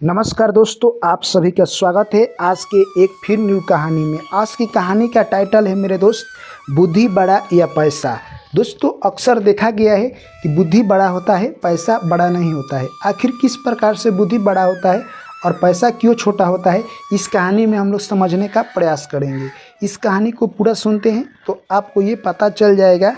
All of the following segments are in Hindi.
नमस्कार दोस्तों, आप सभी का स्वागत है आज के एक फिर न्यू कहानी में। आज की कहानी का टाइटल है मेरे दोस्त, बुद्धि बड़ा या पैसा। दोस्तों, अक्सर देखा गया है कि बुद्धि बड़ा होता है, पैसा बड़ा नहीं होता है। आखिर किस प्रकार से बुद्धि बड़ा होता है और पैसा क्यों छोटा होता है, इस कहानी में हम लोग समझने का प्रयास करेंगे। इस कहानी को पूरा सुनते हैं तो आपको ये पता चल जाएगा।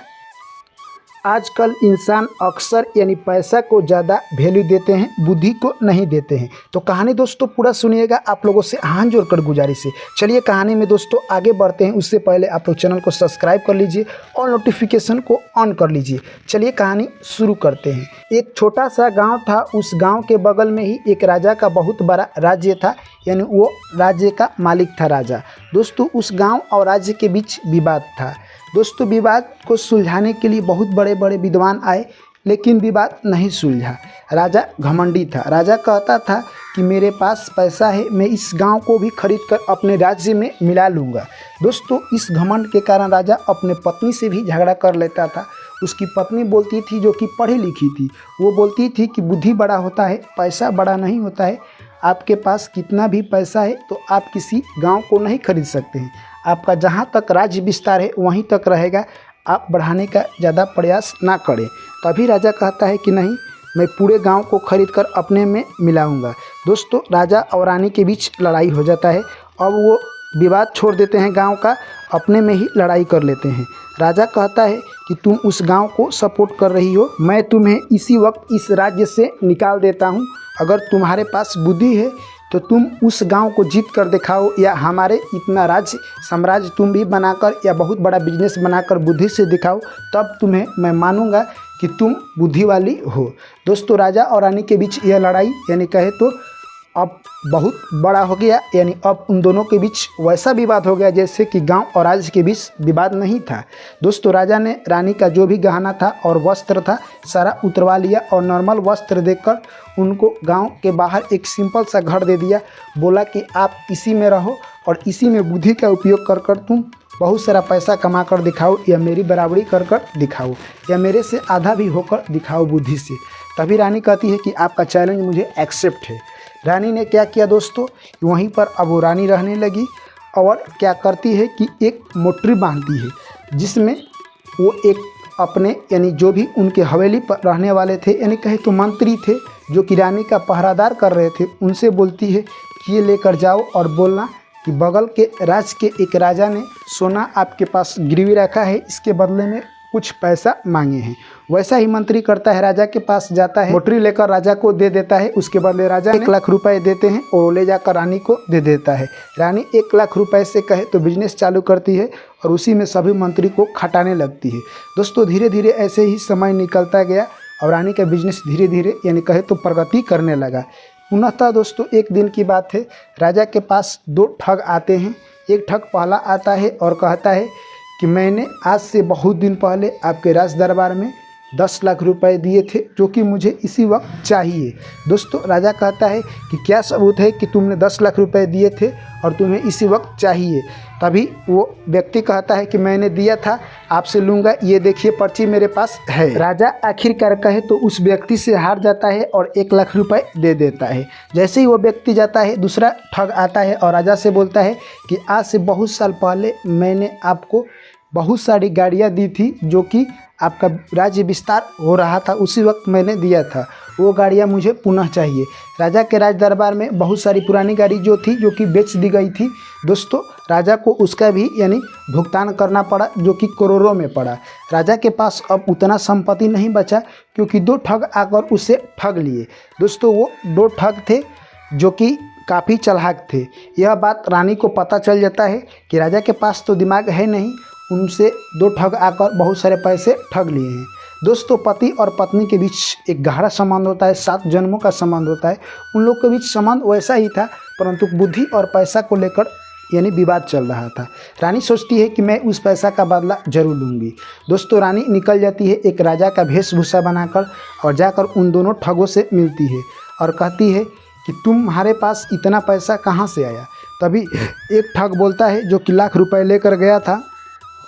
आजकल इंसान अक्सर यानी पैसा को ज़्यादा वैल्यू देते हैं, बुद्धि को नहीं देते हैं। तो कहानी दोस्तों पूरा सुनिएगा, आप लोगों से हाथ जोड़कर गुजारिश है। चलिए कहानी में दोस्तों आगे बढ़ते हैं। उससे पहले आप लोग चैनल को सब्सक्राइब कर लीजिए और नोटिफिकेशन को ऑन कर लीजिए। चलिए कहानी शुरू करते हैं। एक छोटा सा गाँव था। उस गाँव के बगल में ही एक राजा का बहुत बड़ा राज्य था, यानी वो राज्य का मालिक था राजा। दोस्तों, उस गाँव और राज्य के बीच विवाद था। दोस्तों, विवाद को सुलझाने के लिए बहुत बड़े बड़े विद्वान आए, लेकिन विवाद नहीं सुलझा। राजा घमंडी था। राजा कहता था कि मेरे पास पैसा है, मैं इस गांव को भी खरीद कर अपने राज्य में मिला लूँगा। दोस्तों, इस घमंड के कारण राजा अपने पत्नी से भी झगड़ा कर लेता था। उसकी पत्नी बोलती थी, जो कि पढ़ी लिखी थी, वो बोलती थी कि बुद्धि बड़ा होता है, पैसा बड़ा नहीं होता है। आपके पास कितना भी पैसा है तो आप किसी गांव को नहीं खरीद सकते हैं। आपका जहां तक राज्य विस्तार है वहीं तक रहेगा, आप बढ़ाने का ज़्यादा प्रयास ना करें। तभी राजा कहता है कि नहीं, मैं पूरे गांव को खरीद कर अपने में मिलाऊंगा। दोस्तों, राजा और रानी के बीच लड़ाई हो जाता है। अब वो विवाद छोड़ देते हैं गांव का, अपने में ही लड़ाई कर लेते हैं। राजा कहता है कि तुम उस गांव को सपोर्ट कर रही हो, मैं तुम्हें इसी वक्त इस राज्य से निकाल देता हूं। अगर तुम्हारे पास बुद्धि है तो तुम उस गांव को जीत कर दिखाओ, या हमारे इतना राज्य साम्राज्य तुम भी बनाकर या बहुत बड़ा बिजनेस बनाकर बुद्धि से दिखाओ, तब तुम्हें मैं मानूंगा कि तुम बुद्धि वाली हो। दोस्तों, राजा और रानी के बीच यह लड़ाई यानी कहे तो अब बहुत बड़ा हो गया। यानी अब उन दोनों के बीच वैसा विवाद हो गया जैसे कि गांव और राज्य के बीच विवाद नहीं था। दोस्तों, राजा ने रानी का जो भी गहना था और वस्त्र था सारा उतरवा लिया और नॉर्मल वस्त्र देकर उनको गांव के बाहर एक सिंपल सा घर दे दिया। बोला कि आप इसी में रहो और इसी में बुद्धि का उपयोग कर कर तुम बहुत सारा पैसा कमा कर दिखाओ, या मेरी बराबरी कर कर दिखाओ, या मेरे से आधा भी होकर दिखाओ बुद्धि से। तभी रानी कहती है कि आपका चैलेंज मुझे एक्सेप्ट है। रानी ने क्या किया दोस्तों, वहीं पर अब वो रानी रहने लगी और क्या करती है कि एक मोटरी बांधती है, जिसमें वो एक अपने यानी जो भी उनके हवेली पर रहने वाले थे, यानी कहे तो मंत्री थे, जो कि रानी का पहरादार कर रहे थे, उनसे बोलती है कि ये लेकर जाओ और बोलना कि बगल के राज्य के एक राजा ने सोना आपके पास गिरवी रखा है, इसके बदले में कुछ पैसा मांगे हैं। वैसा ही मंत्री करता है, राजा के पास जाता है, मोटरी लेकर राजा को दे देता है। उसके बदले राजा 1 लाख रुपए देते हैं और ले जाकर रानी को दे देता है। रानी 1 लाख रुपए से कहे तो बिजनेस चालू करती है और उसी में सभी मंत्री को खटाने लगती है। दोस्तों, धीरे धीरे ऐसे ही समय निकलता गया और रानी का बिजनेस धीरे धीरे यानी कहे तो प्रगति करने लगा। पुनः दोस्तों, एक दिन की बात है, राजा के पास 2 ठग आते हैं। एक ठग पहला आता है और कहता है कि मैंने आज से बहुत दिन पहले आपके राज दरबार में 10 लाख रुपए दिए थे, जो कि मुझे इसी वक्त चाहिए। दोस्तों, राजा कहता है कि क्या सबूत है कि तुमने 10 लाख रुपए दिए थे और तुम्हें इसी वक्त चाहिए। तभी वो व्यक्ति कहता है कि मैंने दिया था, आपसे लूँगा, ये देखिए पर्ची मेरे पास है। राजा आखिरकार कहे तो उस व्यक्ति से हार जाता है और 1 लाख रुपए दे देता है। जैसे ही वो व्यक्ति जाता है, दूसरा ठग आता है और राजा से बोलता है कि आज से बहुत साल पहले मैंने आपको बहुत सारी गाड़ियाँ दी थी, जो कि आपका राज्य विस्तार हो रहा था, उसी वक्त मैंने दिया था, वो गाड़ियाँ मुझे पुनः चाहिए। राजा के राज दरबार में बहुत सारी पुरानी गाड़ी जो थी, जो कि बेच दी गई थी। दोस्तों, राजा को उसका भी यानी भुगतान करना पड़ा, जो कि करोड़ों में पड़ा। राजा के पास अब उतना संपत्ति नहीं बचा, क्योंकि 2 ठग आकर उसे ठग लिए। दोस्तों, वो 2 ठग थे जो कि काफ़ी चालाक थे। यह बात रानी को पता चल जाता है कि राजा के पास तो दिमाग है नहीं, उनसे 2 ठग आकर बहुत सारे पैसे ठग लिए हैं। दोस्तों, पति और पत्नी के बीच एक गहरा संबंध होता है, 7 जन्मों का संबंध होता है। उन लोग के बीच संबंध वैसा ही था, परंतु बुद्धि और पैसा को लेकर यानी विवाद चल रहा था। रानी सोचती है कि मैं उस पैसा का बदला जरूर लूँगी। दोस्तों, रानी निकल जाती है एक राजा का वेशभूषा बनाकर और जाकर उन दोनों ठगों से मिलती है और कहती है कि तुम्हारे पास इतना पैसा कहाँ से आया। तभी एक ठग बोलता है, जो कि लाख रुपए लेकर गया था,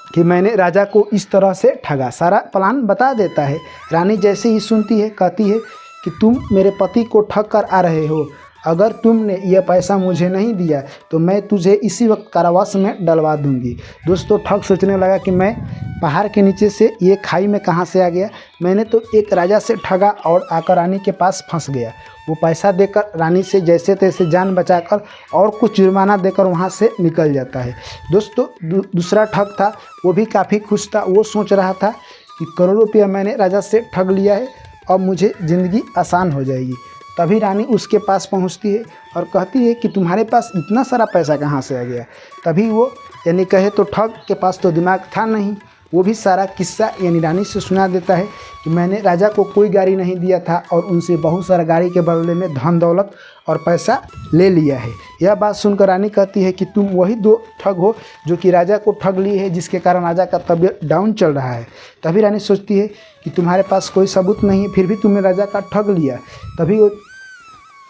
कि मैंने राजा को इस तरह से ठगा। सारा प्लान बता देता है। रानी जैसे ही सुनती है, कहती है कि तुम मेरे पति को ठग कर आ रहे हो, अगर तुमने यह पैसा मुझे नहीं दिया तो मैं तुझे इसी वक्त कारावास में डलवा दूंगी। दोस्तों ठग सोचने लगा कि मैं पहाड़ के नीचे से ये खाई में कहाँ से आ गया। मैंने तो एक राजा से ठगा और आकर रानी के पास फंस गया। वो पैसा देकर रानी से जैसे तैसे जान बचाकर और कुछ जुर्माना देकर वहाँ से निकल जाता है। दोस्तों दूसरा ठग था, वो भी काफ़ी खुश था। वो सोच रहा था कि करोड़ों रुपया मैंने राजा से ठग लिया है, अब मुझे ज़िंदगी आसान हो जाएगी। तभी रानी उसके पास पहुंचती है और कहती है कि तुम्हारे पास इतना सारा पैसा कहाँ से आ गया। तभी वो यानी कहे तो ठग के पास तो दिमाग था नहीं, वो भी सारा किस्सा यानी रानी से सुना देता है कि मैंने राजा को कोई गाड़ी नहीं दिया था और उनसे बहुत सारा गाड़ी के बदले में धन दौलत और पैसा ले लिया है। यह बात सुनकर रानी कहती है कि तुम वही दो ठग हो जो कि राजा को ठग लिए है, जिसके कारण राजा का तबीयत डाउन चल रहा है। तभी रानी सोचती है कि तुम्हारे पास कोई सबूत नहीं है, फिर भी तुमने राजा का ठग लिया। तभी वो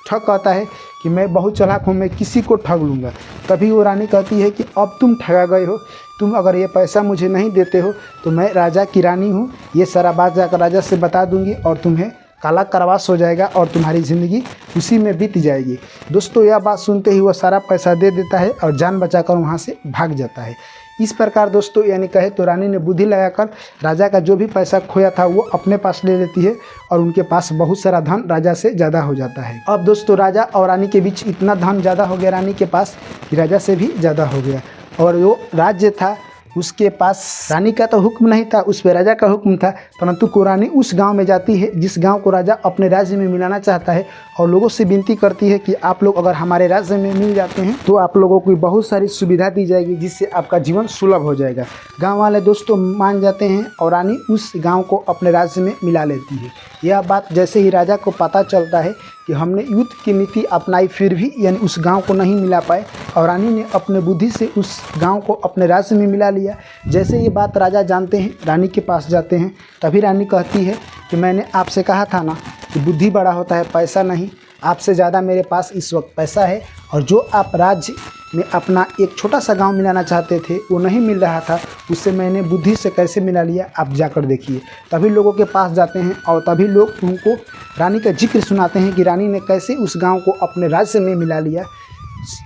ठग कहता है कि मैं बहुत चालाक हूँ, मैं किसी को ठग लूँगा। तभी वो रानी कहती है कि अब तुम ठगा गए हो, तुम अगर ये पैसा मुझे नहीं देते हो तो मैं राजा की रानी हूँ, ये सारा बात जाकर राजा से बता दूँगी और तुम्हें काला कारावास हो जाएगा और तुम्हारी ज़िंदगी उसी में बीत जाएगी। दोस्तों यह बात सुनते ही वह सारा पैसा दे देता है और जान बचाकर वहाँ से भाग जाता है। इस प्रकार दोस्तों यानी कहे तो रानी ने बुद्धि लगाकर राजा का जो भी पैसा खोया था वो अपने पास ले लेती है और उनके पास बहुत सारा धन राजा से ज़्यादा हो जाता है। अब दोस्तों राजा और रानी के बीच इतना धन ज़्यादा हो गया रानी के पास कि राजा से भी ज़्यादा हो गया, और वो राज्य था उसके पास रानी का तो हुक्म नहीं था, उस पर राजा का हुक्म था। परंतु को रानी उस गांव में जाती है जिस गांव को राजा अपने राज्य में मिलाना चाहता है और लोगों से विनती करती है कि आप लोग अगर हमारे राज्य में मिल जाते हैं तो आप लोगों को बहुत सारी सुविधा दी जाएगी, जिससे आपका जीवन सुलभ हो जाएगा। गाँव वाले दोस्तों मान जाते हैं और रानी उस गाँव को अपने राज्य में मिला लेती है। यह बात जैसे ही राजा को पता चलता है कि हमने युद्ध की नीति अपनाई फिर भी यानी उस गांव को नहीं मिला पाए और रानी ने अपने बुद्धि से उस गांव को अपने राज्य में मिला लिया। जैसे ये बात राजा जानते हैं, रानी के पास जाते हैं। तभी रानी कहती है कि मैंने आपसे कहा था ना कि बुद्धि बड़ा होता है पैसा नहीं, आपसे ज़्यादा मेरे पास इस वक्त पैसा है, और जो आप राज्य में अपना एक छोटा सा गांव मिलाना चाहते थे वो नहीं मिल रहा था, उससे मैंने बुद्धि से कैसे मिला लिया, आप जाकर देखिए। तभी लोगों के पास जाते हैं और तभी लोग उनको रानी का जिक्र सुनाते हैं कि रानी ने कैसे उस गांव को अपने राज्य में मिला लिया।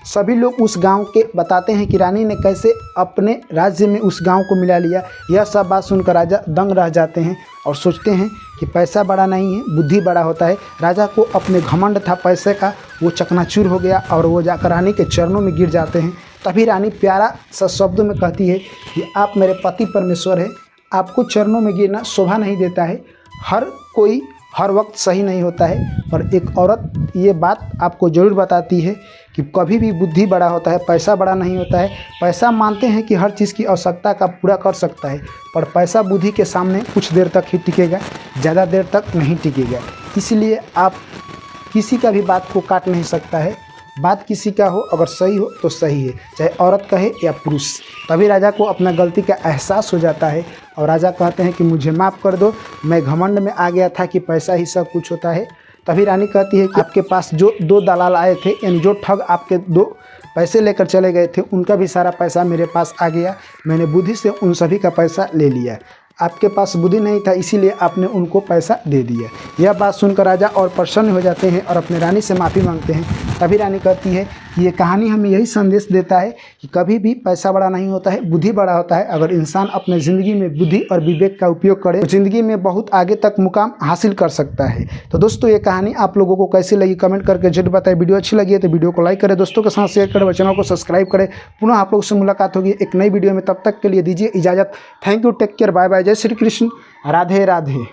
सभी लोग उस गांव के बताते हैं कि रानी ने कैसे अपने राज्य में उस गांव को मिला लिया। यह सब बात सुनकर राजा दंग रह जाते हैं और सोचते हैं कि पैसा बड़ा नहीं है, बुद्धि बड़ा होता है। राजा को अपने घमंड था पैसे का, वो चकनाचूर हो गया और वो जाकर रानी के चरणों में गिर जाते हैं। तभी रानी प्यारा सा शब्दों में कहती है कि आप मेरे पति परमेश्वर हैं, आपको चरणों में गिरना शोभा नहीं देता है, हर कोई हर वक्त सही नहीं होता है, पर एक औरत ये बात आपको ज़रूर बताती है कि कभी भी बुद्धि बड़ा होता है, पैसा बड़ा नहीं होता है। पैसा मानते हैं कि हर चीज़ की आवश्यकता का पूरा कर सकता है, पर पैसा बुद्धि के सामने कुछ देर तक ही टिकेगा, ज़्यादा देर तक नहीं टिकेगा। इसलिए आप किसी का भी बात को काट नहीं सकता है। बात किसी का हो, अगर सही हो तो सही है, चाहे औरत कहे या पुरुष। तभी राजा को अपना गलती का एहसास हो जाता है और राजा कहते हैं कि मुझे माफ़ कर दो, मैं घमंड में आ गया था कि पैसा ही सब कुछ होता है। तभी रानी कहती है कि आपके पास जो 2 दलाल आए थे, यानी जो ठग आपके 2 पैसे लेकर चले गए थे, उनका भी सारा पैसा मेरे पास आ गया। मैंने बुद्धि से उन सभी का पैसा ले लिया। आपके पास बुद्धि नहीं था, इसीलिए आपने उनको पैसा दे दिया। यह बात सुनकर राजा और प्रसन्न हो जाते हैं और अपने रानी से माफ़ी मांगते हैं। तभी रानी कहती है कि ये कहानी हमें यही संदेश देता है कि कभी भी पैसा बड़ा नहीं होता है, बुद्धि बड़ा होता है। अगर इंसान अपने ज़िंदगी में बुद्धि और विवेक का उपयोग करे तो ज़िंदगी में बहुत आगे तक मुकाम हासिल कर सकता है। तो दोस्तों ये कहानी आप लोगों को कैसी लगी कमेंट करके जरूर बताएं। वीडियो अच्छी लगी है तो वीडियो को लाइक करें, दोस्तों के साथ शेयर करें, चैनल को सब्सक्राइब करें। पुनः आप लोगों से मुलाकात होगी एक नई वीडियो में, तब तक के लिए दीजिए इजाज़त। Thank you, take care, bye bye, जय श्री कृष्ण, राधे राधे।